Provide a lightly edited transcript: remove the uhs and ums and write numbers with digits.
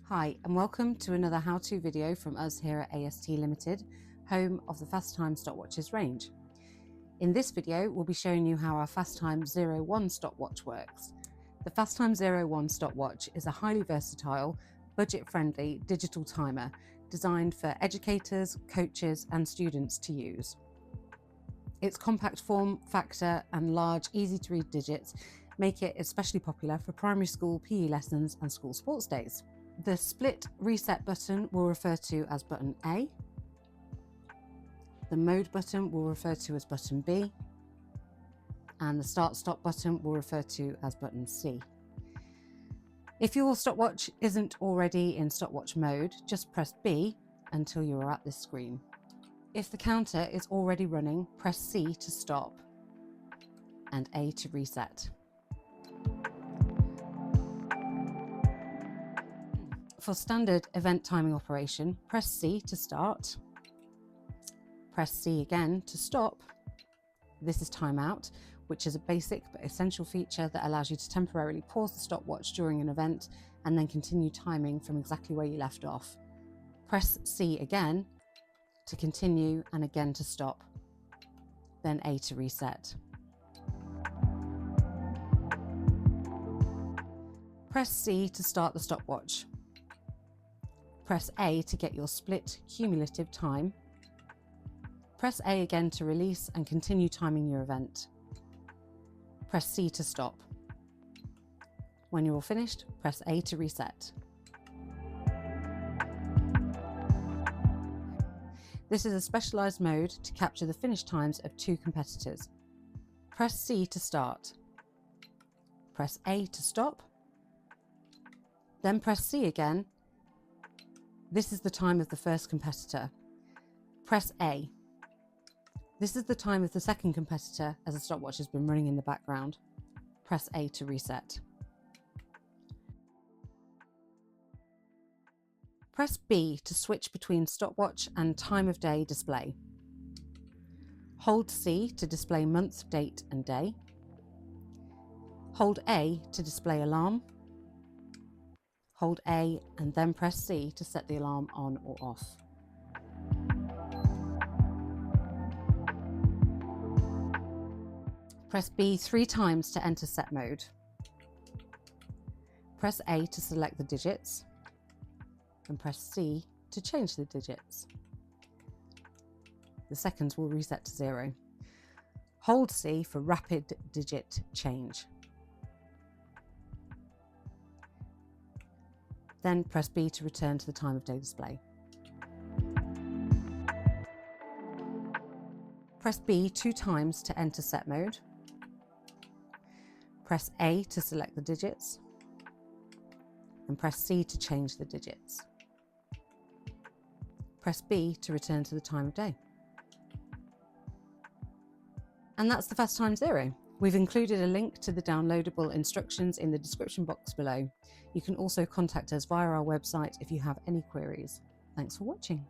Hi and welcome to another how-to video from us here at AST Limited, home of the Fastime stopwatches range. In this video we'll be showing you how our Fastime 01 stopwatch works. The Fastime 01 stopwatch is a highly versatile, budget-friendly digital timer designed for educators, coaches and students to use. Its compact form factor and large, easy-to-read digits make it especially popular for primary school PE lessons and school sports days. The split reset button will refer to as button A. The mode button will refer to as button B. And the start stop button will refer to as button C. If your stopwatch isn't already in stopwatch mode, just press B until you are at this screen. If the counter is already running, press C to stop and A to reset. For standard event timing operation, press C to start, press C again to stop. This is timeout, which is a basic but essential feature that allows you to temporarily pause the stopwatch during an event and then continue timing from exactly where you left off. Press C again to continue and again to stop, then A to reset. Press C to start the stopwatch. Press A to get your split cumulative time. Press A again to release and continue timing your event. Press C to stop. When you're all finished, press A to reset. This is a specialised mode to capture the finish times of two competitors. Press C to start. Press A to stop. Then press C again. This is the time of the first competitor. Press A. This is the time of the second competitor as the stopwatch has been running in the background. Press A to reset. Press B to switch between stopwatch and time of day display. Hold C to display month, date and day. Hold A to display alarm. Hold A and then press C to set the alarm on or off. Press B 3 times to enter set mode. Press A to select the digits and press C to change the digits. The seconds will reset to 0. Hold C for rapid digit change. Then press B to return to the time of day display. Press B 2 times to enter set mode. Press A to select the digits and press C to change the digits. Press B to return to the time of day. And that's the Fastime 0. We've included a link to the downloadable instructions in the description box below. You can also contact us via our website if you have any queries. Thanks for watching.